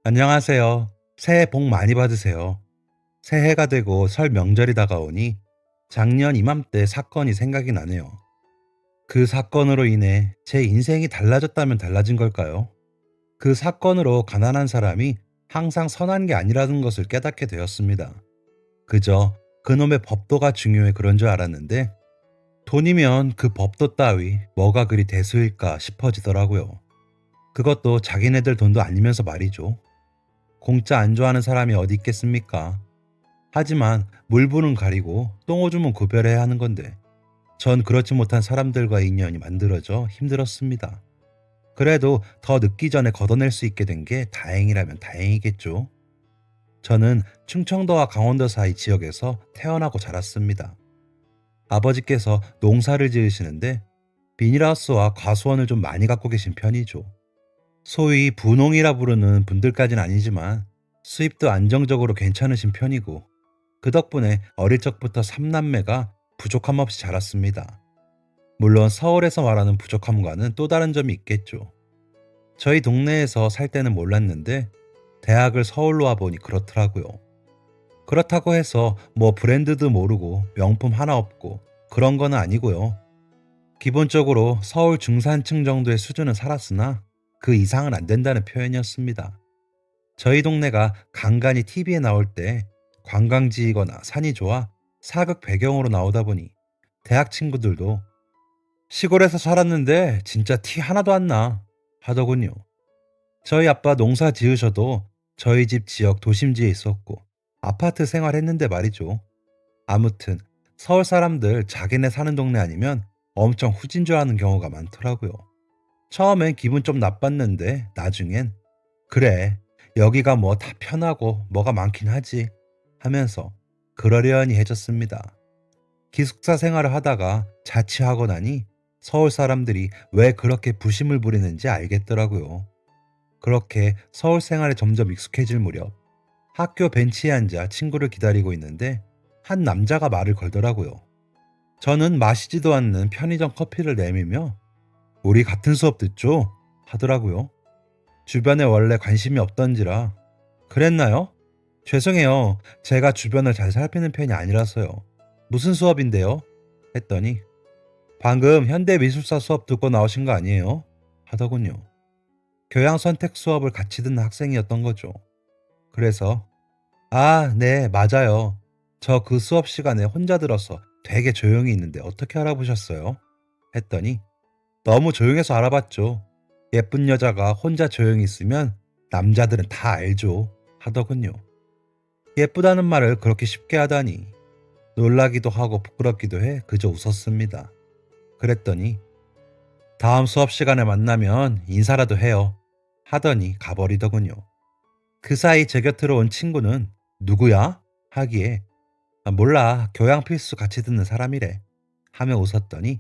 안녕하세요. 새해 복 많이 받으세요. 새해가 되고 설 명절이 다가오니 작년 이맘때 사건이 생각이 나네요. 그 사건으로 인해 제 인생이 달라졌다면 달라진 걸까요? 그 사건으로 가난한 사람이 항상 선한 게 아니라는 것을 깨닫게 되었습니다. 그저 그놈의 법도가 중요해 그런 줄 알았는데 돈이면 그 법도 따위 뭐가 그리 대수일까 싶어지더라고요. 그것도 자기네들 돈도 아니면서 말이죠. 공짜 안 좋아하는 사람이 어디 있겠습니까? 하지만 물불은 가리고 똥오줌은 구별해야 하는 건데 전 그렇지 못한 사람들과 인연이 만들어져 힘들었습니다. 그래도 더 늦기 전에 걷어낼 수 있게 된 게 다행이라면 다행이겠죠. 저는 충청도와 강원도 사이 지역에서 태어나고 자랐습니다. 아버지께서 농사를 지으시는데 비닐하우스와 과수원을 좀 많이 갖고 계신 편이죠. 소위 분홍이라 부르는 분들까진 아니지만 수입도 안정적으로 괜찮으신 편이고 그 덕분에 어릴 적부터 삼남매가 부족함 없이 자랐습니다. 물론 서울에서 말하는 부족함과는 또 다른 점이 있겠죠. 저희 동네에서 살 때는 몰랐는데 대학을 서울로 와보니 그렇더라고요. 그렇다고 해서 뭐 브랜드도 모르고 명품 하나 없고 그런 건 아니고요. 기본적으로 서울 중산층 정도의 수준은 살았으나 그 이상은 안 된다는 표현이었습니다. 저희 동네가 간간히 TV에 나올 때 관광지이거나 산이 좋아 사극 배경으로 나오다 보니 대학 친구들도 시골에서 살았는데 진짜 티 하나도 안 나 하더군요. 저희 아빠 농사 지으셔도 저희 집 지역 도심지에 있었고 아파트 생활했는데 말이죠. 아무튼 서울 사람들 자기네 사는 동네 아니면 엄청 후진 줄 아는 경우가 많더라고요. 처음엔 기분 좀 나빴는데 나중엔 그래 여기가 뭐 다 편하고 뭐가 많긴 하지 하면서 그러려니 해졌습니다. 기숙사 생활을 하다가 자취하고 나니 서울 사람들이 왜 그렇게 부심을 부리는지 알겠더라고요. 그렇게 서울 생활에 점점 익숙해질 무렵 학교 벤치에 앉아 친구를 기다리고 있는데 한 남자가 말을 걸더라고요. 저는 마시지도 않는 편의점 커피를 내밀며 우리 같은 수업 듣죠? 하더라고요. 주변에 원래 관심이 없던지라 그랬나요? 죄송해요. 제가 주변을 잘 살피는 편이 아니라서요. 무슨 수업인데요? 했더니 방금 현대미술사 수업 듣고 나오신 거 아니에요? 하더군요. 교양 선택 수업을 같이 듣는 학생이었던 거죠. 그래서 아, 네, 맞아요. 저 그 수업 시간에 혼자 들어서 되게 조용히 있는데 어떻게 알아보셨어요? 했더니 너무 조용해서 알아봤죠. 예쁜 여자가 혼자 조용히 있으면 남자들은 다 알죠. 하더군요. 예쁘다는 말을 그렇게 쉽게 하다니 놀라기도 하고 부끄럽기도 해 그저 웃었습니다. 그랬더니 다음 수업 시간에 만나면 인사라도 해요. 하더니 가버리더군요. 그 사이 제 곁으로 온 친구는 누구야? 하기에 아, 몰라 교양 필수 같이 듣는 사람이래 하며 웃었더니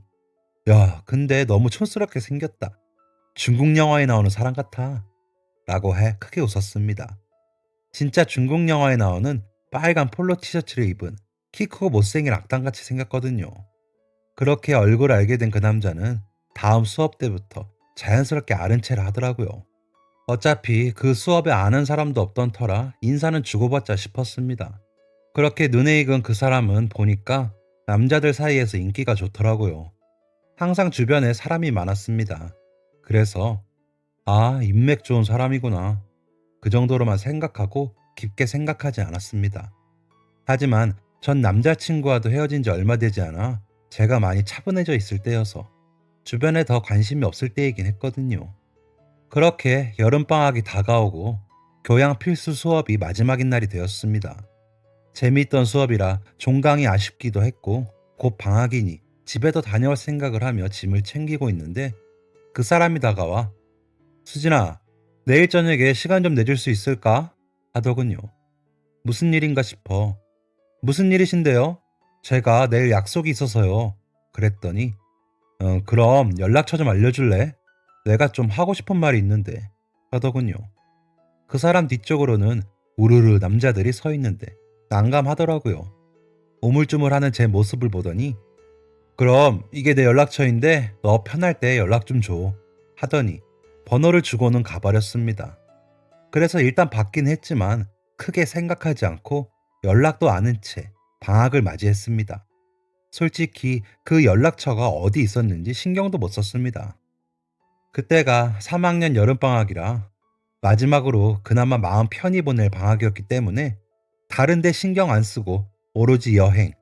야 근데 너무 촌스럽게 생겼다. 중국 영화에 나오는 사람 같아 라고 해 크게 웃었습니다. 진짜 중국 영화에 나오는 빨간 폴로 티셔츠를 입은 키 크고 못생긴 악당같이 생겼거든요. 그렇게 얼굴 알게 된 그 남자는 다음 수업 때부터 자연스럽게 아는 체를 하더라고요. 어차피 그 수업에 아는 사람도 없던 터라 인사는 주고받자 싶었습니다. 그렇게 눈에 익은 그 사람은 보니까 남자들 사이에서 인기가 좋더라고요. 항상 주변에 사람이 많았습니다. 그래서 아, 인맥 좋은 사람이구나. 그 정도로만 생각하고 깊게 생각하지 않았습니다. 하지만 전 남자친구와도 헤어진 지 얼마 되지 않아 제가 많이 차분해져 있을 때여서 주변에 더 관심이 없을 때이긴 했거든요. 그렇게 여름방학이 다가오고 교양 필수 수업이 마지막인 날이 되었습니다. 재미있던 수업이라 종강이 아쉽기도 했고 곧 방학이니 집에도 다녀올 생각을 하며 짐을 챙기고 있는데 그 사람이 다가와 수진아, 내일 저녁에 시간 좀 내줄 수 있을까? 하더군요. 무슨 일인가 싶어. 무슨 일이신데요? 제가 내일 약속이 있어서요. 그랬더니 그럼 연락처 좀 알려줄래? 내가 좀 하고 싶은 말이 있는데 하더군요. 그 사람 뒤쪽으로는 우르르 남자들이 서 있는데 난감하더라고요. 우물쭈물하는 제 모습을 보더니 그럼 이게 내 연락처인데 너 편할 때 연락 좀 줘. 하더니 번호를 주고는 가버렸습니다. 그래서 일단 받긴 했지만 크게 생각하지 않고 연락도 안 한 채 방학을 맞이했습니다. 솔직히 그 연락처가 어디 있었는지 신경도 못 썼습니다. 그때가 3학년 여름방학이라 마지막으로 그나마 마음 편히 보낼 방학이었기 때문에 다른 데 신경 안 쓰고 오로지 여행,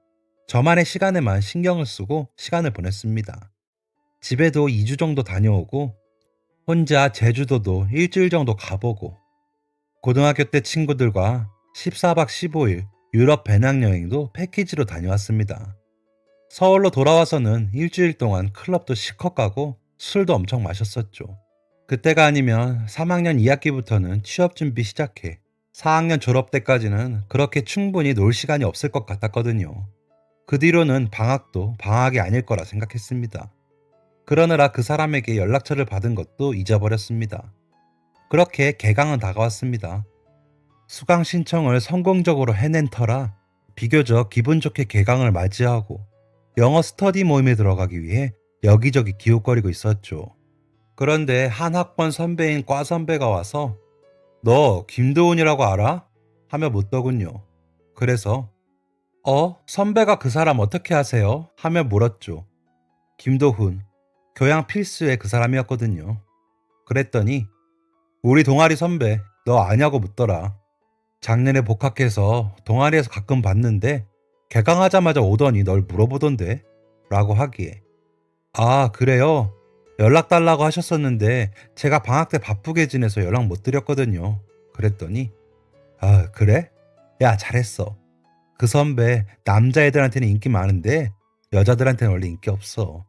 저만의 시간에만 신경을 쓰고 시간을 보냈습니다. 집에도 2주 정도 다녀오고 혼자 제주도도 일주일 정도 가보고 고등학교 때 친구들과 14박 15일 유럽 배낭여행도 패키지로 다녀왔습니다. 서울로 돌아와서는 일주일 동안 클럽도 실컷 가고 술도 엄청 마셨었죠. 그때가 아니면 3학년 2학기부터는 취업 준비 시작해 4학년 졸업 때까지는 그렇게 충분히 놀 시간이 없을 것 같았거든요. 그 뒤로는 방학도 방학이 아닐 거라 생각했습니다. 그러느라 그 사람에게 연락처를 받은 것도 잊어버렸습니다. 그렇게 개강은 다가왔습니다. 수강 신청을 성공적으로 해낸 터라 비교적 기분 좋게 개강을 맞이하고 영어 스터디 모임에 들어가기 위해 여기저기 기웃거리고 있었죠. 그런데 한 학번 선배인 과 선배가 와서 너 김도훈이라고 알아? 하며 묻더군요. 그래서 선배가 그 사람 어떻게 아세요? 하며 물었죠. 김도훈, 교양 필수의 그 사람이었거든요. 그랬더니 우리 동아리 선배 너 아냐고 묻더라. 작년에 복학해서 동아리에서 가끔 봤는데 개강하자마자 오더니 널 물어보던데? 라고 하기에 아 그래요? 연락 달라고 하셨었는데 제가 방학 때 바쁘게 지내서 연락 못 드렸거든요. 그랬더니 아 그래? 야 잘했어. 그 선배 남자애들한테는 인기 많은데 여자들한테는 원래 인기 없어.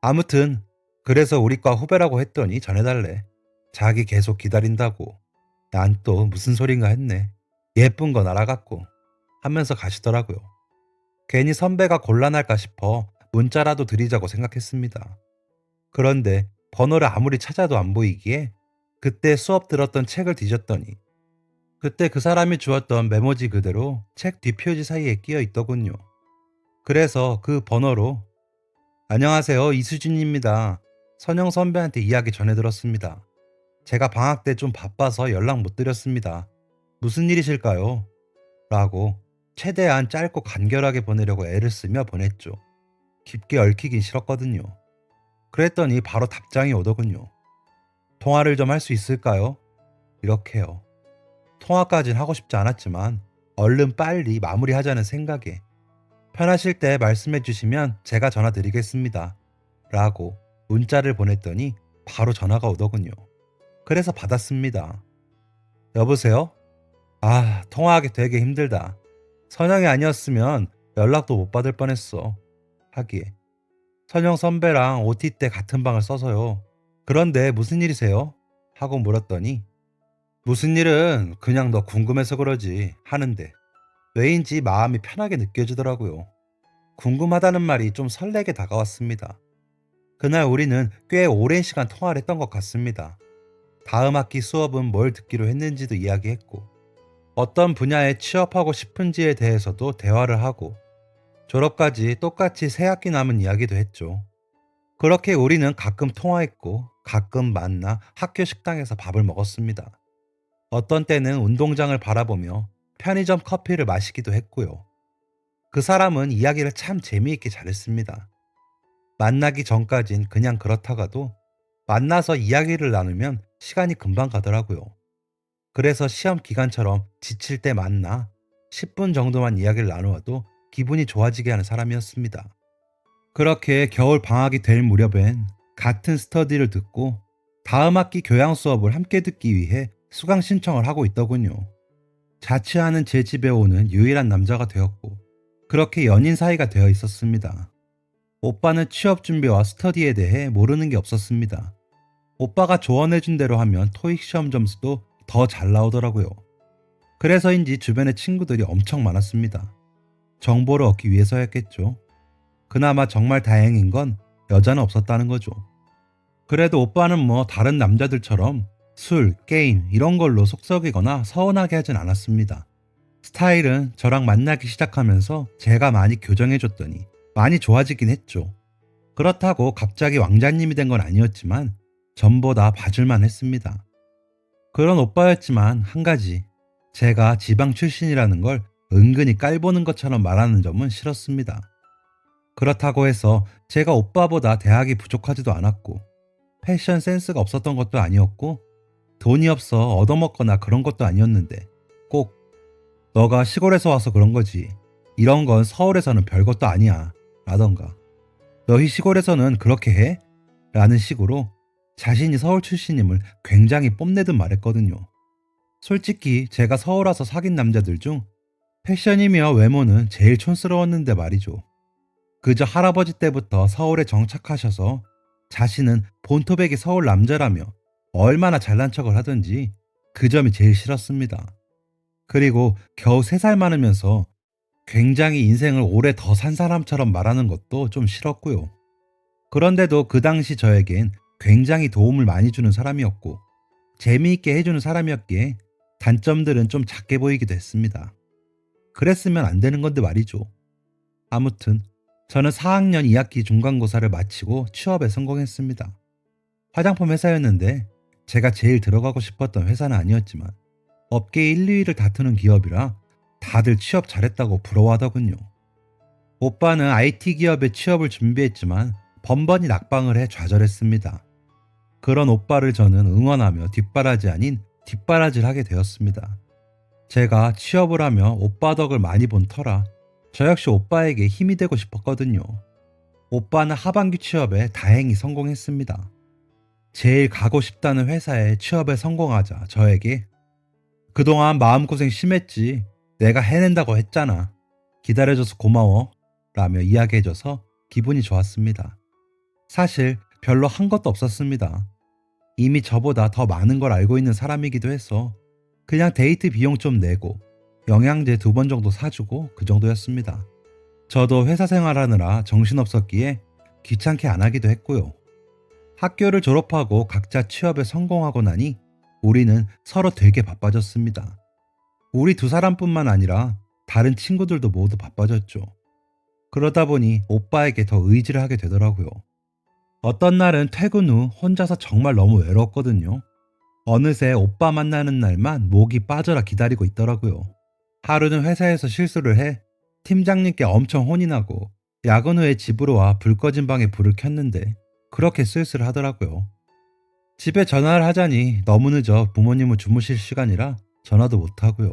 아무튼 그래서 우리과 후배라고 했더니 전해달래. 자기 계속 기다린다고. 난 또 무슨 소린가 했네. 예쁜 거 날아갔고 하면서 가시더라고요. 괜히 선배가 곤란할까 싶어 문자라도 드리자고 생각했습니다. 그런데 번호를 아무리 찾아도 안 보이기에 그때 수업 들었던 책을 뒤졌더니 그때 그 사람이 주었던 메모지 그대로 책 뒷표지 사이에 끼어 있더군요. 그래서 그 번호로 안녕하세요 이수진입니다. 선영 선배한테 이야기 전해 들었습니다. 제가 방학 때 좀 바빠서 연락 못 드렸습니다. 무슨 일이실까요? 라고 최대한 짧고 간결하게 보내려고 애를 쓰며 보냈죠. 깊게 얽히긴 싫었거든요. 그랬더니 바로 답장이 오더군요. 통화를 좀 할 수 있을까요? 이렇게요. 통화까진 하고 싶지 않았지만 얼른 빨리 마무리하자는 생각에 편하실 때 말씀해 주시면 제가 전화 드리겠습니다. 라고 문자를 보냈더니 바로 전화가 오더군요. 그래서 받았습니다. 여보세요? 아, 통화하기 되게 힘들다. 선영이 아니었으면 연락도 못 받을 뻔했어. 하기에 선영 선배랑 OT 때 같은 방을 써서요. 그런데 무슨 일이세요? 하고 물었더니 무슨 일은 그냥 너 궁금해서 그러지 하는데 왜인지 마음이 편하게 느껴지더라고요. 궁금하다는 말이 좀 설레게 다가왔습니다. 그날 우리는 꽤 오랜 시간 통화를 했던 것 같습니다. 다음 학기 수업은 뭘 듣기로 했는지도 이야기했고 어떤 분야에 취업하고 싶은지에 대해서도 대화를 하고 졸업까지 똑같이 새 학기 남은 이야기도 했죠. 그렇게 우리는 가끔 통화했고 가끔 만나 학교 식당에서 밥을 먹었습니다. 어떤 때는 운동장을 바라보며 편의점 커피를 마시기도 했고요. 그 사람은 이야기를 참 재미있게 잘했습니다. 만나기 전까진 그냥 그렇다가도 만나서 이야기를 나누면 시간이 금방 가더라고요. 그래서 시험 기간처럼 지칠 때 만나 10분 정도만 이야기를 나누어도 기분이 좋아지게 하는 사람이었습니다. 그렇게 겨울 방학이 될 무렵엔 같은 스터디를 듣고 다음 학기 교양 수업을 함께 듣기 위해 수강 신청을 하고 있더군요. 자취하는 제 집에 오는 유일한 남자가 되었고 그렇게 연인 사이가 되어 있었습니다. 오빠는 취업 준비와 스터디에 대해 모르는 게 없었습니다. 오빠가 조언해준 대로 하면 토익 시험 점수도 더 잘 나오더라고요. 그래서인지 주변에 친구들이 엄청 많았습니다. 정보를 얻기 위해서였겠죠. 그나마 정말 다행인 건 여자는 없었다는 거죠. 그래도 오빠는 뭐 다른 남자들처럼 술, 게임 이런 걸로 속썩이거나 서운하게 하진 않았습니다. 스타일은 저랑 만나기 시작하면서 제가 많이 교정해줬더니 많이 좋아지긴 했죠. 그렇다고 갑자기 왕자님이 된 건 아니었지만 전보다 봐줄만 했습니다. 그런 오빠였지만 한 가지, 제가 지방 출신이라는 걸 은근히 깔보는 것처럼 말하는 점은 싫었습니다. 그렇다고 해서 제가 오빠보다 대학이 부족하지도 않았고 패션 센스가 없었던 것도 아니었고 돈이 없어 얻어먹거나 그런 것도 아니었는데 꼭 너가 시골에서 와서 그런 거지, 이런 건 서울에서는 별것도 아니야 라던가 너희 시골에서는 그렇게 해? 라는 식으로 자신이 서울 출신임을 굉장히 뽐내듯 말했거든요. 솔직히 제가 서울 와서 사귄 남자들 중 패션이며 외모는 제일 촌스러웠는데 말이죠. 그저 할아버지 때부터 서울에 정착하셔서 자신은 본토백의 서울 남자라며 얼마나 잘난 척을 하든지 그 점이 제일 싫었습니다. 그리고 겨우 3살 많으면서 굉장히 인생을 오래 더 산 사람처럼 말하는 것도 좀 싫었고요. 그런데도 그 당시 저에겐 굉장히 도움을 많이 주는 사람이었고 재미있게 해주는 사람이었기에 단점들은 좀 작게 보이기도 했습니다. 그랬으면 안 되는 건데 말이죠. 아무튼 저는 4학년 2학기 중간고사를 마치고 취업에 성공했습니다. 화장품 회사였는데 제가 제일 들어가고 싶었던 회사는 아니었지만 업계 1, 2위를 다투는 기업이라 다들 취업 잘했다고 부러워하더군요. 오빠는 IT 기업에 취업을 준비했지만 번번이 낙방을 해 좌절했습니다. 그런 오빠를 저는 응원하며 뒷바라지 아닌 뒷바라지를 하게 되었습니다. 제가 취업을 하며 오빠 덕을 많이 본 터라 저 역시 오빠에게 힘이 되고 싶었거든요. 오빠는 하반기 취업에 다행히 성공했습니다. 제일 가고 싶다는 회사에 취업에 성공하자 저에게 그동안 마음고생 심했지. 내가 해낸다고 했잖아. 기다려줘서 고마워. 라며 이야기해줘서 기분이 좋았습니다. 사실 별로 한 것도 없었습니다. 이미 저보다 더 많은 걸 알고 있는 사람이기도 해서 그냥 데이트 비용 좀 내고 영양제 2번 정도 사주고 그 정도였습니다. 저도 회사 생활하느라 정신없었기에 귀찮게 안 하기도 했고요. 학교를 졸업하고 각자 취업에 성공하고 나니 우리는 서로 되게 바빠졌습니다. 우리 2사람뿐만 아니라 다른 친구들도 모두 바빠졌죠. 그러다 보니 오빠에게 더 의지를 하게 되더라고요. 어떤 날은 퇴근 후 혼자서 정말 너무 외로웠거든요. 어느새 오빠 만나는 날만 목이 빠져라 기다리고 있더라고요. 하루는 회사에서 실수를 해 팀장님께 엄청 혼이 나고 야근 후에 집으로 와 불 꺼진 방에 불을 켰는데 그렇게 쓸쓸 하더라고요. 집에 전화를 하자니 너무 늦어 부모님은 주무실 시간이라 전화도 못하고요.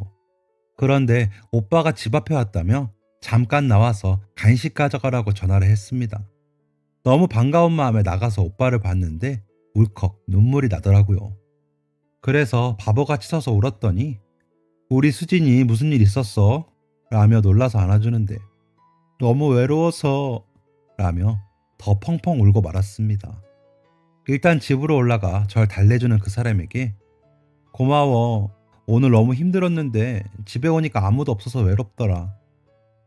그런데 오빠가 집 앞에 왔다며 잠깐 나와서 간식 가져가라고 전화를 했습니다. 너무 반가운 마음에 나가서 오빠를 봤는데 울컥 눈물이 나더라고요. 그래서 바보같이 서서 울었더니 우리 수진이 무슨 일 있었어? 라며 놀라서 안아주는데 너무 외로워서 라며 더 펑펑 울고 말았습니다. 일단 집으로 올라가 절 달래주는 그 사람에게 고마워. 오늘 너무 힘들었는데 집에 오니까 아무도 없어서 외롭더라.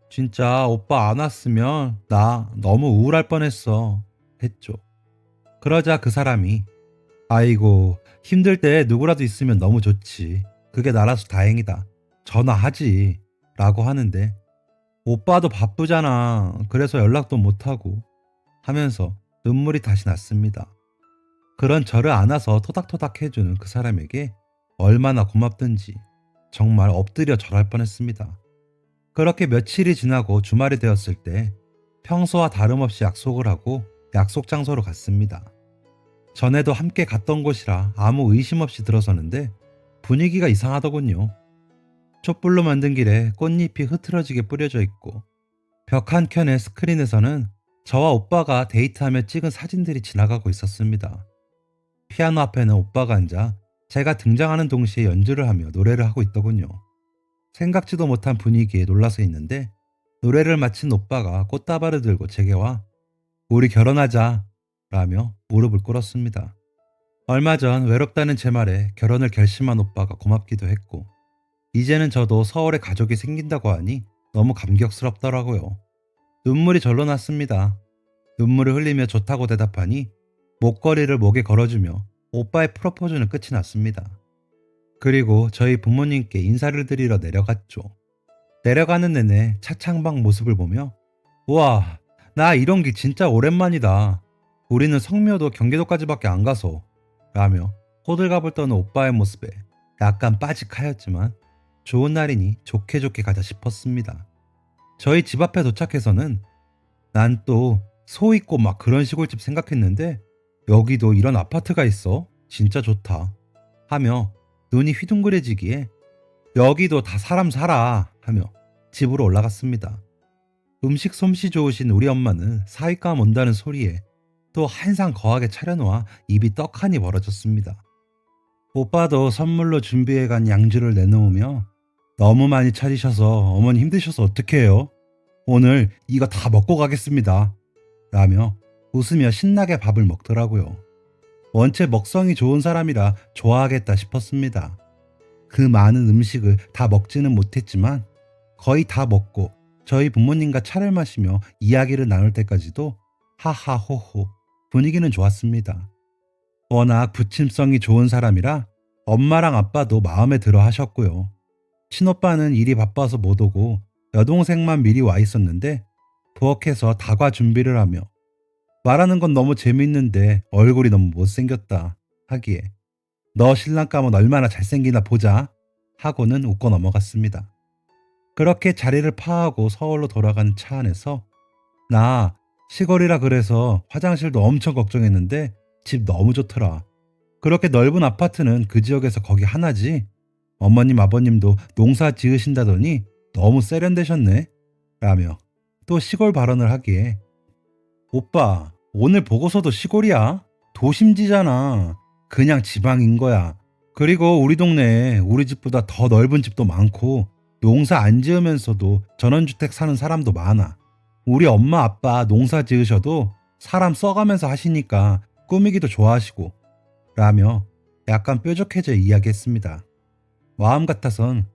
진짜 오빠 안 왔으면 나 너무 우울할 뻔했어. 했죠. 그러자 그 사람이 아이고 힘들 때 누구라도 있으면 너무 좋지. 그게 나라서 다행이다. 전화하지. 라고 하는데 오빠도 바쁘잖아. 그래서 연락도 못하고 하면서 눈물이 다시 났습니다. 그런 저를 안아서 토닥토닥 해주는 그 사람에게 얼마나 고맙든지 정말 엎드려 절할 뻔했습니다. 그렇게 며칠이 지나고 주말이 되었을 때 평소와 다름없이 약속을 하고 약속 장소로 갔습니다. 전에도 함께 갔던 곳이라 아무 의심 없이 들어서는데 분위기가 이상하더군요. 촛불로 만든 길에 꽃잎이 흐트러지게 뿌려져 있고 벽 한켠의 스크린에서는 저와 오빠가 데이트하며 찍은 사진들이 지나가고 있었습니다. 피아노 앞에는 오빠가 앉아 제가 등장하는 동시에 연주를 하며 노래를 하고 있더군요. 생각지도 못한 분위기에 놀라서 있는데 노래를 마친 오빠가 꽃다발을 들고 제게 와 우리 결혼하자 라며 무릎을 꿇었습니다. 얼마 전 외롭다는 제 말에 결혼을 결심한 오빠가 고맙기도 했고 이제는 저도 서울에 가족이 생긴다고 하니 너무 감격스럽더라고요. 눈물이 절로 났습니다. 눈물을 흘리며 좋다고 대답하니 목걸이를 목에 걸어주며 오빠의 프로포즈는 끝이 났습니다. 그리고 저희 부모님께 인사를 드리러 내려갔죠. 내려가는 내내 차창밖 모습을 보며 우와 나 이런 게 진짜 오랜만이다. 우리는 성묘도 경기도까지밖에 안 가서 라며 호들갑을 떠는 오빠의 모습에 약간 빠직하였지만 좋은 날이니 좋게 좋게 가자 싶었습니다. 저희 집 앞에 도착해서는 난 또 소 있고 막 그런 시골집 생각했는데 여기도 이런 아파트가 있어? 진짜 좋다. 하며 눈이 휘둥그레지기에 여기도 다 사람 살아 하며 집으로 올라갔습니다. 음식 솜씨 좋으신 우리 엄마는 사윗감 온다는 소리에 또 한상 거하게 차려놓아 입이 떡하니 벌어졌습니다. 오빠도 선물로 준비해간 양주를 내놓으며 너무 많이 차리셔서 어머니 힘드셔서 어떡해요? 오늘 이거 다 먹고 가겠습니다. 라며 웃으며 신나게 밥을 먹더라고요. 원체 먹성이 좋은 사람이라 좋아하겠다 싶었습니다. 그 많은 음식을 다 먹지는 못했지만 거의 다 먹고 저희 부모님과 차를 마시며 이야기를 나눌 때까지도 하하호호 분위기는 좋았습니다. 워낙 부침성이 좋은 사람이라 엄마랑 아빠도 마음에 들어 하셨고요. 친오빠는 일이 바빠서 못 오고 여동생만 미리 와 있었는데 부엌에서 다과 준비를 하며 말하는 건 너무 재밌는데 얼굴이 너무 못생겼다 하기에 너 신랑감은 얼마나 잘생기나 보자 하고는 웃고 넘어갔습니다. 그렇게 자리를 파하고 서울로 돌아가는 차 안에서 나 시골이라 그래서 화장실도 엄청 걱정했는데 집 너무 좋더라. 그렇게 넓은 아파트는 그 지역에서 거기 하나지? 어머님 아버님도 농사 지으신다더니 너무 세련되셨네? 라며 또 시골 발언을 하기에 오빠 오늘 보고서도 시골이야? 도심지잖아. 그냥 지방인 거야. 그리고 우리 동네에 우리 집보다 더 넓은 집도 많고 농사 안 지으면서도 전원주택 사는 사람도 많아. 우리 엄마 아빠 농사 지으셔도 사람 써가면서 하시니까 꾸미기도 좋아하시고 라며 약간 뾰족해져 이야기했습니다. 마음 같아선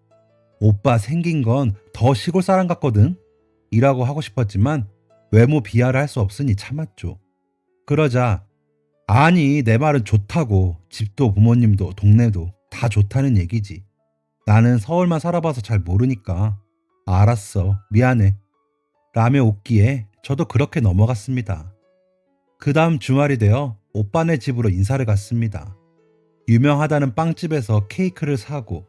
오빠 생긴 건 더 시골 사람 같거든? 이라고 하고 싶었지만 외모 비하를 할 수 없으니 참았죠. 그러자 아니 내 말은 좋다고 집도 부모님도 동네도 다 좋다는 얘기지. 나는 서울만 살아봐서 잘 모르니까 알았어 미안해 라며 웃기에 저도 그렇게 넘어갔습니다. 그 다음 주말이 되어 오빠네 집으로 인사를 갔습니다. 유명하다는 빵집에서 케이크를 사고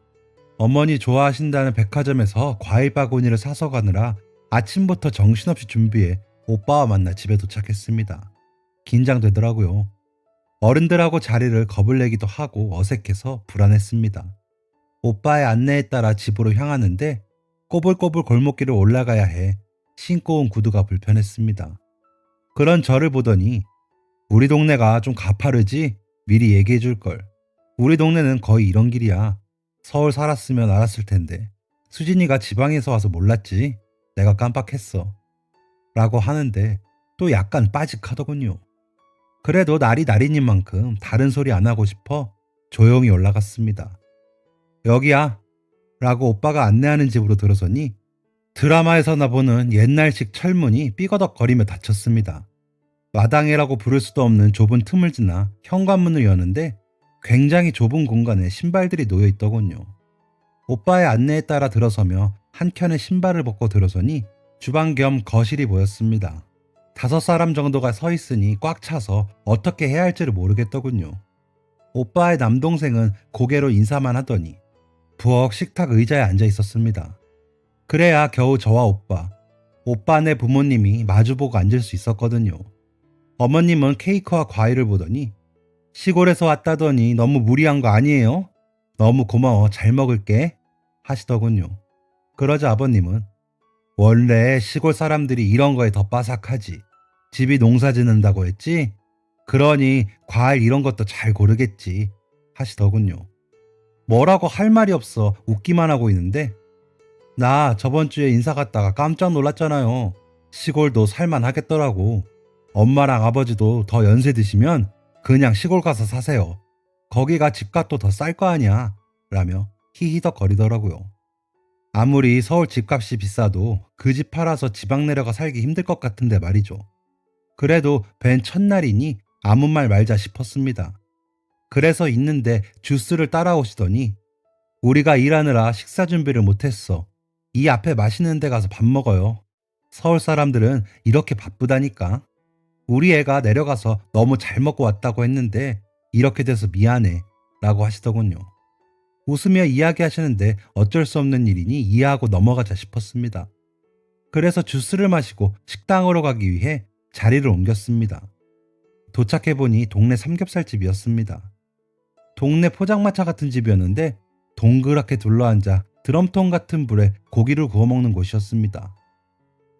어머니 좋아하신다는 백화점에서 과일 바구니를 사서 가느라 아침부터 정신없이 준비해 오빠와 만나 집에 도착했습니다. 긴장되더라고요. 어른들하고 자리를 겁을 내기도 하고 어색해서 불안했습니다. 오빠의 안내에 따라 집으로 향하는데 꼬불꼬불 골목길을 올라가야 해 신고 온 구두가 불편했습니다. 그런 저를 보더니 우리 동네가 좀 가파르지? 미리 얘기해 줄걸. 우리 동네는 거의 이런 길이야. 서울 살았으면 알았을 텐데 수진이가 지방에서 와서 몰랐지? 내가 깜빡했어. 라고 하는데 또 약간 빠직하더군요. 그래도 날이 날이인 만큼 다른 소리 안 하고 싶어 조용히 올라갔습니다. 여기야 라고 오빠가 안내하는 집으로 들어서니 드라마에서나 보는 옛날식 철문이 삐거덕거리며 닫혔습니다. 마당이라고 부를 수도 없는 좁은 틈을 지나 현관문을 여는데 굉장히 좁은 공간에 신발들이 놓여 있더군요. 오빠의 안내에 따라 들어서며 한 켠에 신발을 벗고 들어서니 주방 겸 거실이 보였습니다. 5사람 정도가 서 있으니 꽉 차서 어떻게 해야 할지를 모르겠더군요. 오빠의 남동생은 고개로 인사만 하더니 부엌 식탁 의자에 앉아 있었습니다. 그래야 겨우 저와 오빠네 부모님이 마주보고 앉을 수 있었거든요. 어머님은 케이크와 과일을 보더니 시골에서 왔다더니 너무 무리한 거 아니에요? 너무 고마워 잘 먹을게 하시더군요. 그러자 아버님은 원래 시골 사람들이 이런 거에 더 빠삭하지. 집이 농사 짓는다고 했지? 그러니 과일 이런 것도 잘 고르겠지 하시더군요. 뭐라고 할 말이 없어 웃기만 하고 있는데 나 저번 주에 인사 갔다가 깜짝 놀랐잖아요. 시골도 살만 하겠더라고. 엄마랑 아버지도 더 연세 드시면 그냥 시골 가서 사세요. 거기가 집값도 더 쌀 거 아니야 라며 히히덕거리더라고요. 아무리 서울 집값이 비싸도 그 집 팔아서 지방 내려가 살기 힘들 것 같은데 말이죠. 그래도 뵌 첫날이니 아무 말 말자 싶었습니다. 그래서 있는데 주스를 따라오시더니 우리가 일하느라 식사 준비를 못했어. 이 앞에 맛있는 데 가서 밥 먹어요. 서울 사람들은 이렇게 바쁘다니까. 우리 애가 내려가서 너무 잘 먹고 왔다고 했는데 이렇게 돼서 미안해 라고 하시더군요. 웃으며 이야기하시는데 어쩔 수 없는 일이니 이해하고 넘어가자 싶었습니다. 그래서 주스를 마시고 식당으로 가기 위해 자리를 옮겼습니다. 도착해보니 동네 삼겹살집이었습니다. 동네 포장마차 같은 집이었는데 동그랗게 둘러앉아 드럼통 같은 불에 고기를 구워 먹는 곳이었습니다.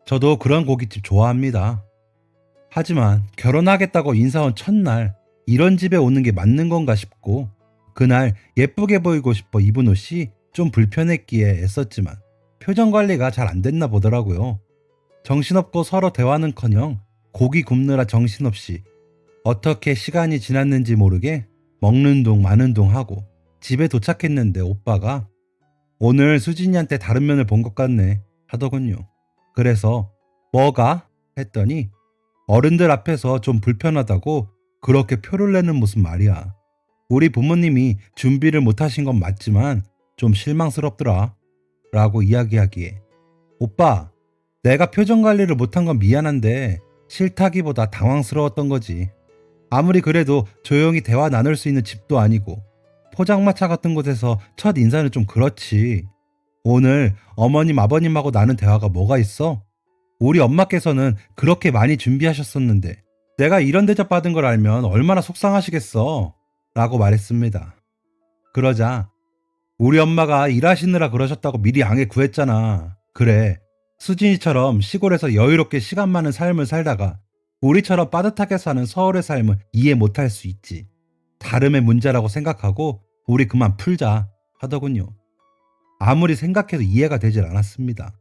저도 그런 고깃집 좋아합니다. 하지만 결혼하겠다고 인사 온 첫날 이런 집에 오는 게 맞는 건가 싶고 그날 예쁘게 보이고 싶어 입은 옷이 좀 불편했기에 애썼지만 표정 관리가 잘 안 됐나 보더라고요. 정신없고 서로 대화는커녕 고기 굽느라 정신없이 어떻게 시간이 지났는지 모르게 먹는 둥 마는 둥 하고 집에 도착했는데 오빠가 오늘 수진이한테 다른 면을 본 것 같네 하더군요. 그래서 뭐가? 했더니 어른들 앞에서 좀 불편하다고 그렇게 표를 내는 무슨 말이야. 우리 부모님이 준비를 못하신 건 맞지만 좀 실망스럽더라 라고 이야기하기에 오빠 내가 표정 관리를 못한 건 미안한데 싫다기보다 당황스러웠던 거지. 아무리 그래도 조용히 대화 나눌 수 있는 집도 아니고 포장마차 같은 곳에서 첫 인사는 좀 그렇지. 오늘 어머님 아버님하고 나눈 대화가 뭐가 있어? 우리 엄마께서는 그렇게 많이 준비하셨었는데 내가 이런 대접 받은 걸 알면 얼마나 속상하시겠어 라고 말했습니다. 그러자 우리 엄마가 일하시느라 그러셨다고 미리 양해 구했잖아. 그래 수진이처럼 시골에서 여유롭게 시간 많은 삶을 살다가 우리처럼 빠듯하게 사는 서울의 삶을 이해 못할 수 있지. 다름의 문제라고 생각하고 우리 그만 풀자 하더군요. 아무리 생각해도 이해가 되질 않았습니다.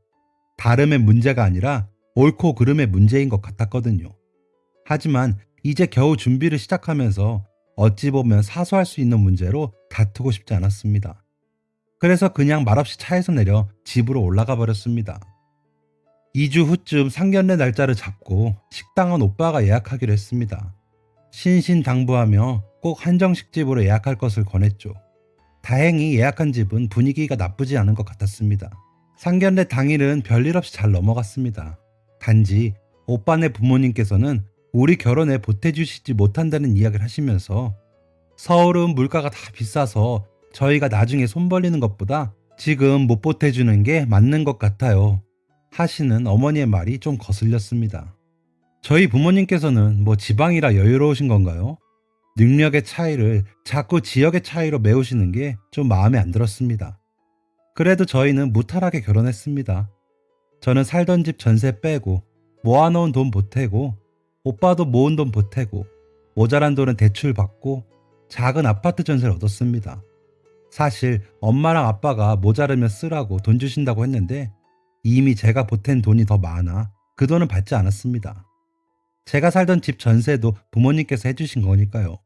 다름의 문제가 아니라 옳고 그름의 문제인 것 같았거든요. 하지만 이제 겨우 준비를 시작하면서 어찌 보면 사소할 수 있는 문제로 다투고 싶지 않았습니다. 그래서 그냥 말없이 차에서 내려 집으로 올라가 버렸습니다. 2주 후쯤 상견례 날짜를 잡고 식당은 오빠가 예약하기로 했습니다. 신신당부하며 꼭 한정식집으로 예약할 것을 권했죠. 다행히 예약한 집은 분위기가 나쁘지 않은 것 같았습니다. 상견례 당일은 별일 없이 잘 넘어갔습니다. 단지 오빠네 부모님께서는 우리 결혼에 보태주시지 못한다는 이야기를 하시면서 서울은 물가가 다 비싸서 저희가 나중에 손 벌리는 것보다 지금 못 보태주는 게 맞는 것 같아요 하시는 어머니의 말이 좀 거슬렸습니다. 저희 부모님께서는 뭐 지방이라 여유로우신 건가요? 능력의 차이를 자꾸 지역의 차이로 메우시는 게 좀 마음에 안 들었습니다. 그래도 저희는 무탈하게 결혼했습니다. 저는 살던 집 전세 빼고 모아놓은 돈 보태고 오빠도 모은 돈 보태고 모자란 돈은 대출 받고 작은 아파트 전세를 얻었습니다. 사실 엄마랑 아빠가 모자르면 쓰라고 돈 주신다고 했는데 이미 제가 보탠 돈이 더 많아 그 돈은 받지 않았습니다. 제가 살던 집 전세도 부모님께서 해주신 거니까요.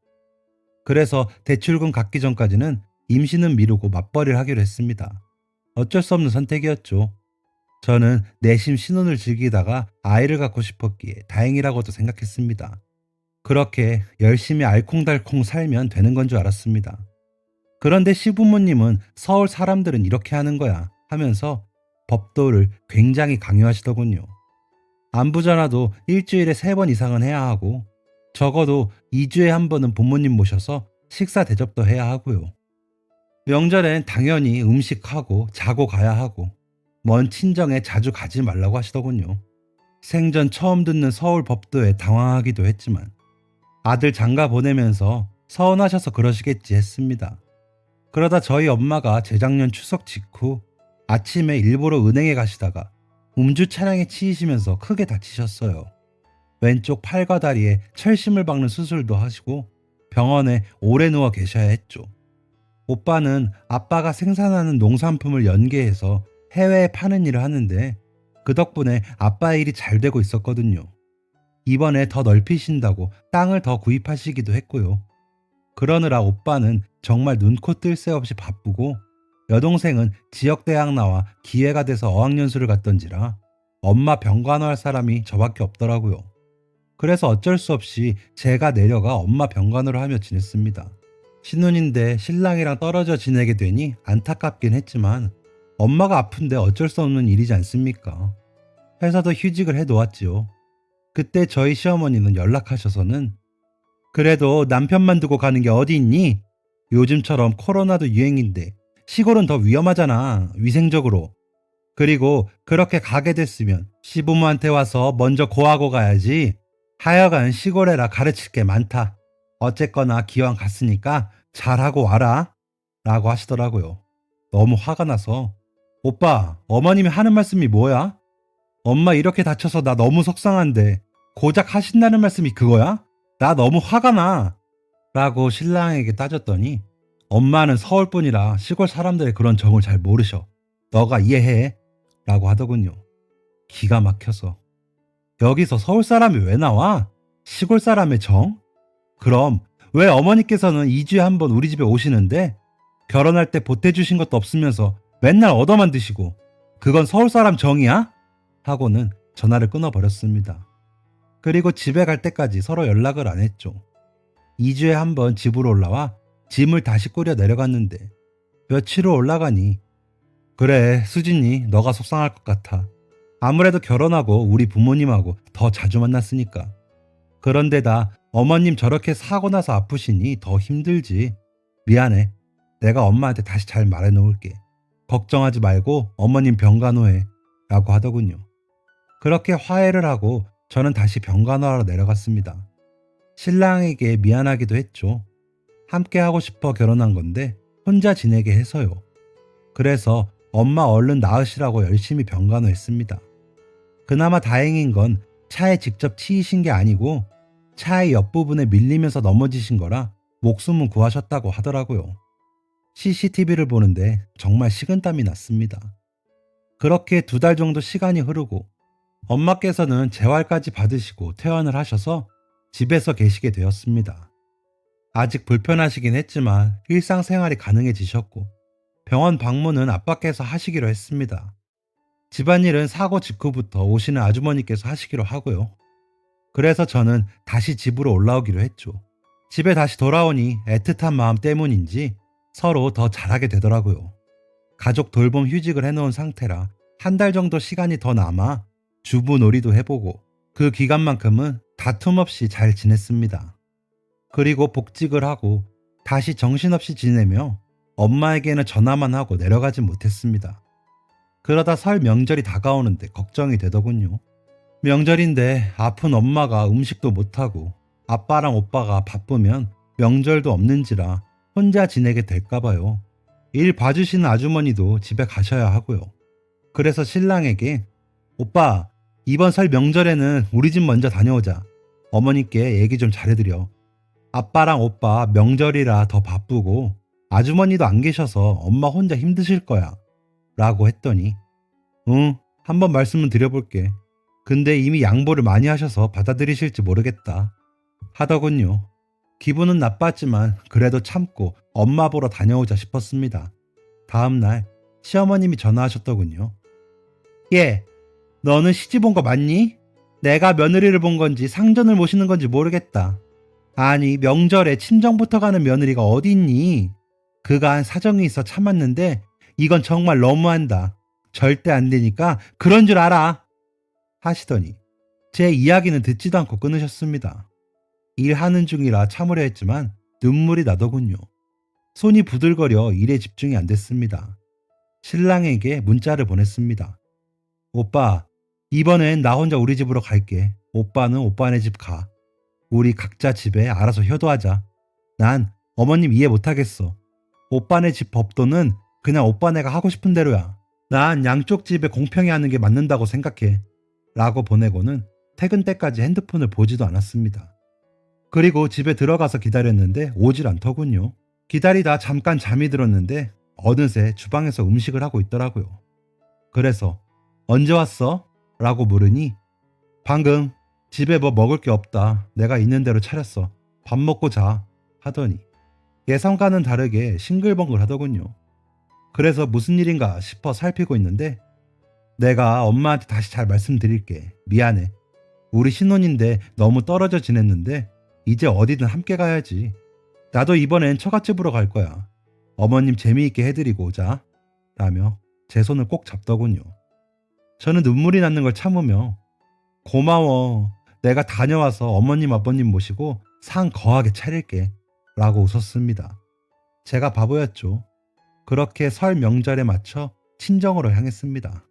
그래서 대출금 갚기 전까지는 임신은 미루고 맞벌이를 하기로 했습니다. 어쩔 수 없는 선택이었죠. 저는 내심 신혼을 즐기다가 아이를 갖고 싶었기에 다행이라고도 생각했습니다. 그렇게 열심히 알콩달콩 살면 되는 건 줄 알았습니다. 그런데 시부모님은 서울 사람들은 이렇게 하는 거야 하면서 법도를 굉장히 강요하시더군요. 안부 전화도 일주일에 3번 이상은 해야 하고 적어도 2주에 한 번은 부모님 모셔서 식사 대접도 해야 하고요. 명절엔 당연히 음식하고 자고 가야 하고 먼 친정에 자주 가지 말라고 하시더군요. 생전 처음 듣는 서울 법도에 당황하기도 했지만 아들 장가 보내면서 서운하셔서 그러시겠지 했습니다. 그러다 저희 엄마가 재작년 추석 직후 아침에 일부러 은행에 가시다가 음주 차량에 치이시면서 크게 다치셨어요. 왼쪽 팔과 다리에 철심을 박는 수술도 하시고 병원에 오래 누워 계셔야 했죠. 오빠는 아빠가 생산하는 농산품을 연계해서 해외에 파는 일을 하는데 그 덕분에 아빠의 일이 잘 되고 있었거든요. 이번에 더 넓히신다고 땅을 더 구입하시기도 했고요. 그러느라 오빠는 정말 눈코 뜰 새 없이 바쁘고 여동생은 지역대학 나와 기회가 돼서 어학연수를 갔던지라 엄마 병간호할 사람이 저밖에 없더라고요. 그래서 어쩔 수 없이 제가 내려가 엄마 병간호를 하며 지냈습니다. 신혼인데 신랑이랑 떨어져 지내게 되니 안타깝긴 했지만 엄마가 아픈데 어쩔 수 없는 일이지 않습니까? 회사도 휴직을 해놓았지요. 그때 저희 시어머니는 연락하셔서는 그래도 남편만 두고 가는 게 어디 있니? 요즘처럼 코로나도 유행인데 시골은 더 위험하잖아, 위생적으로. 그리고 그렇게 가게 됐으면 시부모한테 와서 먼저 고하고 가야지. 하여간 시골에라 가르칠 게 많다. 어쨌거나 기왕 갔으니까 잘하고 와라. 라고 하시더라고요. 너무 화가 나서 오빠, 어머님이 하는 말씀이 뭐야? 엄마 이렇게 다쳐서 나 너무 속상한데 고작 하신다는 말씀이 그거야? 나 너무 화가 나. 라고 신랑에게 따졌더니 엄마는 서울뿐이라 시골 사람들의 그런 정을 잘 모르셔. 너가 이해해. 라고 하더군요. 기가 막혀서 여기서 서울 사람이 왜 나와? 시골 사람의 정? 그럼 왜 어머니께서는 2주에 한 번 우리 집에 오시는데 결혼할 때 보태주신 것도 없으면서 맨날 얻어만 드시고 그건 서울 사람 정이야? 하고는 전화를 끊어버렸습니다. 그리고 집에 갈 때까지 서로 연락을 안 했죠. 2주에 한 번 집으로 올라와 짐을 다시 꾸려 내려갔는데 며칠 후 올라가니 그래 수진이 너가 속상할 것 같아. 아무래도 결혼하고 우리 부모님하고 더 자주 만났으니까. 그런데다 어머님 저렇게 사고 나서 아프시니 더 힘들지. 미안해. 내가 엄마한테 다시 잘 말해놓을게. 걱정하지 말고 어머님 병간호해. 라고 하더군요. 그렇게 화해를 하고 저는 다시 병간호하러 내려갔습니다. 신랑에게 미안하기도 했죠. 함께 하고 싶어 결혼한 건데 혼자 지내게 해서요. 그래서 엄마 얼른 나으시라고 열심히 병간호했습니다. 그나마 다행인 건 차에 직접 치이신 게 아니고 차의 옆부분에 밀리면서 넘어지신 거라 목숨은 구하셨다고 하더라고요. CCTV를 보는데 정말 식은땀이 났습니다. 그렇게 2달 정도 시간이 흐르고 엄마께서는 재활까지 받으시고 퇴원을 하셔서 집에서 계시게 되었습니다. 아직 불편하시긴 했지만 일상생활이 가능해지셨고 병원 방문은 아빠께서 하시기로 했습니다. 집안일은 사고 직후부터 오시는 아주머니께서 하시기로 하고요. 그래서 저는 다시 집으로 올라오기로 했죠. 집에 다시 돌아오니 애틋한 마음 때문인지 서로 더 잘하게 되더라고요. 가족 돌봄 휴직을 해놓은 상태라 1달 정도 시간이 더 남아 주부 놀이도 해보고 그 기간만큼은 다툼 없이 잘 지냈습니다. 그리고 복직을 하고 다시 정신없이 지내며 엄마에게는 전화만 하고 내려가진 못했습니다. 그러다 설 명절이 다가오는데 걱정이 되더군요. 명절인데 아픈 엄마가 음식도 못하고 아빠랑 오빠가 바쁘면 명절도 없는지라 혼자 지내게 될까봐요. 일 봐주시는 아주머니도 집에 가셔야 하고요. 그래서 신랑에게 오빠, 이번 설 명절에는 우리 집 먼저 다녀오자. 어머니께 얘기 좀 잘해드려. 아빠랑 오빠 명절이라 더 바쁘고 아주머니도 안 계셔서 엄마 혼자 힘드실 거야. 라고 했더니 응, 한번 말씀은 드려볼게. 근데 이미 양보를 많이 하셔서 받아들이실지 모르겠다. 하더군요. 기분은 나빴지만 그래도 참고 엄마 보러 다녀오자 싶었습니다. 다음날 시어머님이 전화하셨더군요. 얘, 너는 시집 온 거 맞니? 내가 며느리를 본 건지 상전을 모시는 건지 모르겠다. 아니 명절에 친정부터 가는 며느리가 어디 있니? 그간 사정이 있어 참았는데 이건 정말 너무한다. 절대 안 되니까 그런 줄 알아. 하시더니 제 이야기는 듣지도 않고 끊으셨습니다. 일하는 중이라 참으려 했지만 눈물이 나더군요. 손이 부들거려 일에 집중이 안 됐습니다. 신랑에게 문자를 보냈습니다. 오빠, 이번엔 나 혼자 우리 집으로 갈게. 오빠는 오빠네 집 가. 우리 각자 집에 알아서 효도하자. 난 어머님 이해 못하겠어. 오빠네 집 법도는 그냥 오빠네가 하고 싶은 대로야. 난 양쪽 집에 공평히 하는 게 맞는다고 생각해. 라고 보내고는 퇴근 때까지 핸드폰을 보지도 않았습니다. 그리고 집에 들어가서 기다렸는데 오질 않더군요. 기다리다 잠깐 잠이 들었는데 어느새 주방에서 음식을 하고 있더라고요. 그래서 언제 왔어? 라고 물으니 방금 집에 뭐 먹을 게 없다. 내가 있는 대로 차렸어. 밥 먹고 자. 하더니 예상과는 다르게 싱글벙글 하더군요. 그래서 무슨 일인가 싶어 살피고 있는데 내가 엄마한테 다시 잘 말씀드릴게. 미안해. 우리 신혼인데 너무 떨어져 지냈는데 이제 어디든 함께 가야지. 나도 이번엔 처갓집으로 갈 거야. 어머님 재미있게 해드리고 오자. 라며 제 손을 꼭 잡더군요. 저는 눈물이 나는 걸 참으며 고마워. 내가 다녀와서 어머님 아버님 모시고 상 거하게 차릴게. 라고 웃었습니다. 제가 바보였죠. 그렇게 설 명절에 맞춰 친정으로 향했습니다.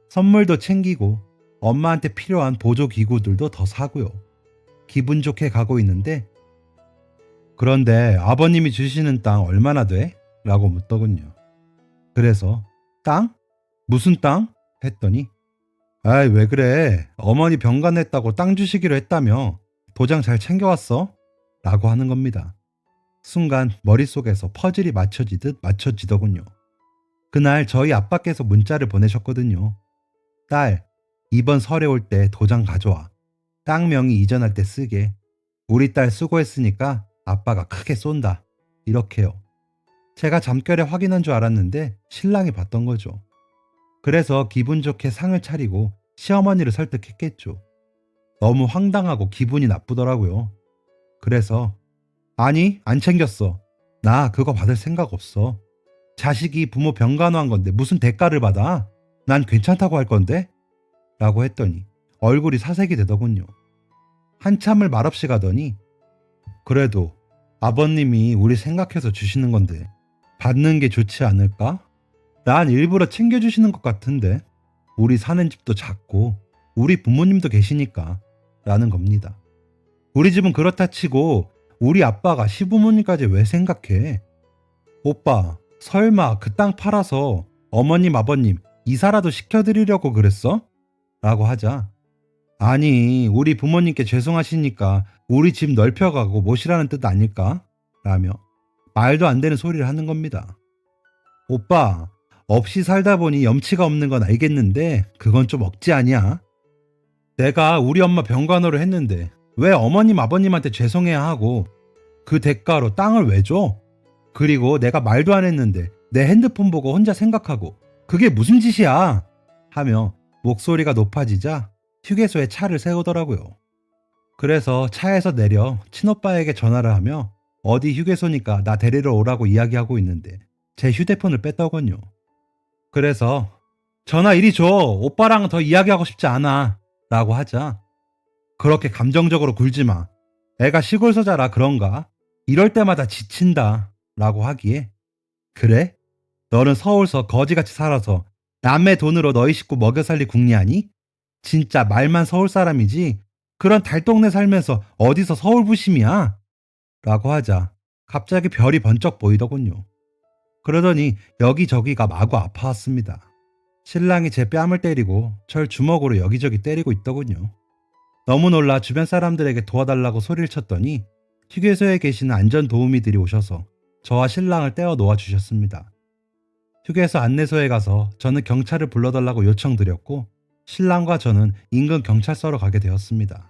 선물도 챙기고 엄마한테 필요한 보조기구들도 더 사고요. 기분 좋게 가고 있는데 그런데 아버님이 주시는 땅 얼마나 돼? 라고 묻더군요. 그래서 땅? 무슨 땅? 했더니 아이 왜 그래? 어머니 병간했다고 땅 주시기로 했다며 도장 잘 챙겨왔어? 라고 하는 겁니다. 순간 머릿속에서 퍼즐이 맞춰지듯 맞춰지더군요. 그날 저희 아빠께서 문자를 보내셨거든요. 딸, 이번 설에 올 때 도장 가져와. 땅 명의 이전할 때 쓰게. 우리 딸 수고했으니까 아빠가 크게 쏜다. 이렇게요. 제가 잠결에 확인한 줄 알았는데 신랑이 봤던 거죠. 그래서 기분 좋게 상을 차리고 시어머니를 설득했겠죠. 너무 황당하고 기분이 나쁘더라고요. 그래서 아니 안 챙겼어. 나 그거 받을 생각 없어. 자식이 부모 병간호한 건데 무슨 대가를 받아? 난 괜찮다고 할 건데? 라고 했더니 얼굴이 사색이 되더군요. 한참을 말없이 가더니 그래도 아버님이 우리 생각해서 주시는 건데 받는 게 좋지 않을까? 난 일부러 챙겨주시는 것 같은데 우리 사는 집도 작고 우리 부모님도 계시니까 라는 겁니다. 우리 집은 그렇다 치고 우리 아빠가 시부모님까지 왜 생각해? 오빠 설마 그 땅 팔아서 어머님 아버님 이사라도 시켜드리려고 그랬어? 라고 하자 아니 우리 부모님께 죄송하시니까 우리 집 넓혀가고 모시라는 뜻 아닐까? 라며 말도 안 되는 소리를 하는 겁니다. 오빠 없이 살다 보니 염치가 없는 건 알겠는데 그건 좀 억지 아니야? 내가 우리 엄마 병간호를 했는데 왜 어머님 아버님한테 죄송해야 하고 그 대가로 땅을 왜 줘? 그리고 내가 말도 안 했는데 내 핸드폰 보고 혼자 생각하고 그게 무슨 짓이야? 하며 목소리가 높아지자 휴게소에 차를 세우더라고요. 그래서 차에서 내려 친오빠에게 전화를 하며 어디 휴게소니까 나 데리러 오라고 이야기하고 있는데 제 휴대폰을 뺐더군요. 그래서 전화 이리 줘. 오빠랑 더 이야기하고 싶지 않아. 라고 하자 그렇게 감정적으로 굴지 마. 애가 시골 서자라 그런가? 이럴 때마다 지친다. 라고 하기에 그래? 너는 서울서 거지같이 살아서 남의 돈으로 너희 식구 먹여 살릴 궁리하니? 진짜 말만 서울 사람이지 그런 달동네 살면서 어디서 서울 부심이야? 라고 하자 갑자기 별이 번쩍 보이더군요. 그러더니 여기저기가 마구 아파왔습니다. 신랑이 제 뺨을 때리고 절 주먹으로 여기저기 때리고 있더군요. 너무 놀라 주변 사람들에게 도와달라고 소리를 쳤더니 휴게소에 계시는 안전도우미들이 오셔서 저와 신랑을 떼어 놓아주셨습니다. 휴게소 안내소에 가서 저는 경찰을 불러달라고 요청드렸고 신랑과 저는 인근 경찰서로 가게 되었습니다.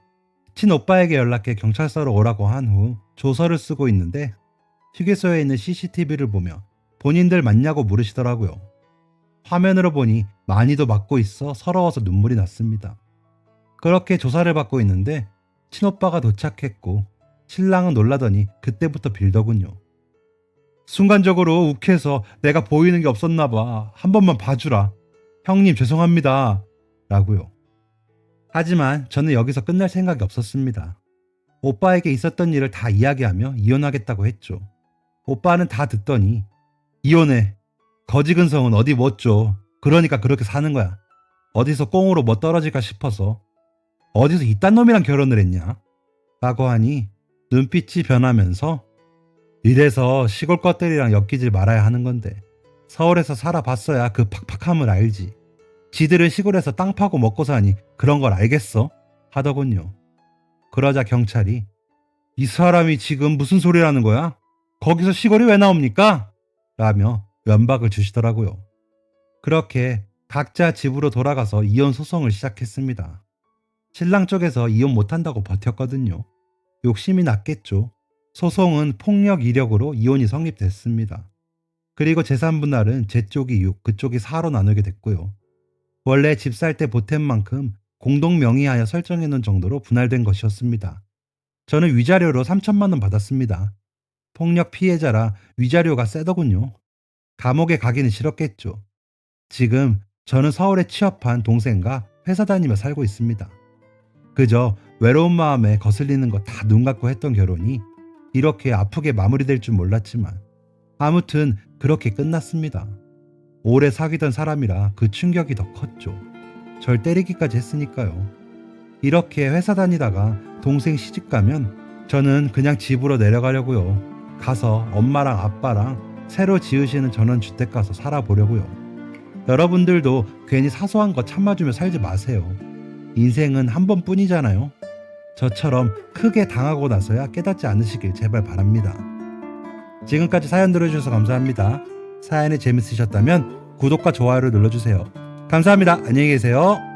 친오빠에게 연락해 경찰서로 오라고 한 후 조서를 쓰고 있는데 휴게소에 있는 CCTV를 보며 본인들 맞냐고 물으시더라고요. 화면으로 보니 많이도 맞고 있어 서러워서 눈물이 났습니다. 그렇게 조사를 받고 있는데 친오빠가 도착했고 신랑은 놀라더니 그때부터 빌더군요. 순간적으로 욱해서 내가 보이는 게 없었나 봐. 한 번만 봐주라. 형님 죄송합니다. 라고요. 하지만 저는 여기서 끝날 생각이 없었습니다. 오빠에게 있었던 일을 다 이야기하며 이혼하겠다고 했죠. 오빠는 다 듣더니 이혼해. 거지근성은 어디 못 줘. 그러니까 그렇게 사는 거야. 어디서 꽁으로 뭐 떨어질까 싶어서. 어디서 이딴 놈이랑 결혼을 했냐? 라고 하니 눈빛이 변하면서 이래서 시골 것들이랑 엮이질 말아야 하는 건데 서울에서 살아봤어야 그 팍팍함을 알지. 지들은 시골에서 땅 파고 먹고 사니 그런 걸 알겠어? 하더군요. 그러자 경찰이 이 사람이 지금 무슨 소리라는 거야? 거기서 시골이 왜 나옵니까? 라며 면박을 주시더라고요. 그렇게 각자 집으로 돌아가서 이혼 소송을 시작했습니다. 신랑 쪽에서 이혼 못한다고 버텼거든요. 욕심이 났겠죠. 소송은 폭력 이력으로 이혼이 성립됐습니다. 그리고 재산 분할은 제 쪽이 6, 그쪽이 4로 나누게 됐고요. 원래 집 살 때 보탠 만큼 공동 명의하여 설정해 놓은 정도로 분할된 것이었습니다. 저는 위자료로 3천만 원 받았습니다. 폭력 피해자라 위자료가 세더군요. 감옥에 가기는 싫었겠죠. 지금 저는 서울에 취업한 동생과 회사 다니며 살고 있습니다. 그저 외로운 마음에 거슬리는 거 다 눈 감고 했던 결혼이 이렇게 아프게 마무리될 줄 몰랐지만 아무튼 그렇게 끝났습니다. 오래 사귀던 사람이라 그 충격이 더 컸죠. 절 때리기까지 했으니까요. 이렇게 회사 다니다가 동생 시집 가면 저는 그냥 집으로 내려가려고요. 가서 엄마랑 아빠랑 새로 지으시는 전원주택 가서 살아보려고요. 여러분들도 괜히 사소한 거 참아주며 살지 마세요. 인생은 한 번뿐이잖아요. 저처럼 크게 당하고 나서야 깨닫지 않으시길 제발 바랍니다. 지금까지 사연 들어주셔서 감사합니다. 사연이 재밌으셨다면 구독과 좋아요를 눌러주세요. 감사합니다. 안녕히 계세요.